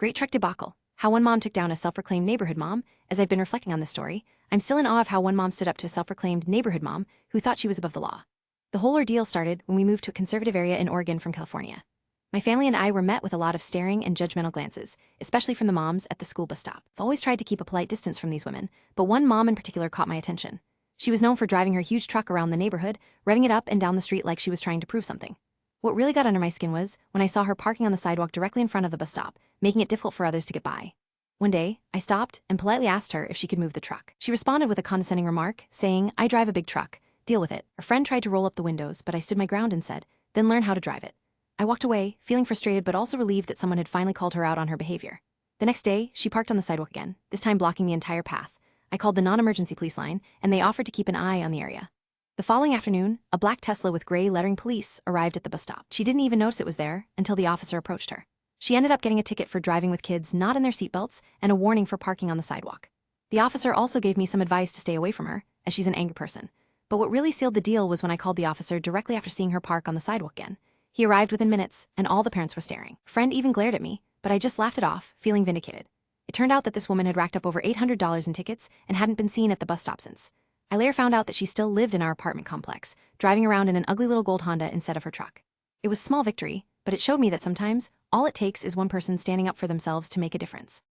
Great truck debacle. How one mom took down a self-proclaimed neighborhood mom. As I've been reflecting on this story, I'm still in awe of how one mom stood up to a self-proclaimed neighborhood mom who thought she was above the law. The whole ordeal started when we moved to a conservative area in Oregon from California. My family and I were met with a lot of staring and judgmental glances, especially from the moms at the school bus stop. I've always tried to keep a polite distance from these women, but one mom in particular caught my attention. She was known for driving her huge truck around the neighborhood, revving it up and down the street like she was trying to prove something. What really got under my skin was when I saw her parking on the sidewalk directly in front of the bus stop, making it difficult for others to get by. One day, I stopped and politely asked her if she could move the truck. She responded with a condescending remark, saying, "I drive a big truck. Deal with it." A friend tried to roll up the windows, but I stood my ground and said, "Then learn how to drive it." I walked away, feeling frustrated but also relieved that someone had finally called her out on her behavior. The next day, she parked on the sidewalk again, this time blocking the entire path. I called the non-emergency police line, and they offered to keep an eye on the area. The following afternoon, a black Tesla with gray lettering police arrived at the bus stop. She didn't even notice it was there until the officer approached her. She ended up getting a ticket for driving with kids not in their seatbelts and a warning for parking on the sidewalk. The officer also gave me some advice to stay away from her, as she's an angry person. But what really sealed the deal was when I called the officer directly after seeing her park on the sidewalk again. He arrived within minutes, and all the parents were staring. A friend even glared at me, but I just laughed it off, feeling vindicated. It turned out that this woman had racked up over $800 in tickets and hadn't been seen at the bus stop since. I later found out that she still lived in our apartment complex, driving around in an ugly little gold Honda instead of her truck. It was a small victory, but it showed me that sometimes, all it takes is one person standing up for themselves to make a difference.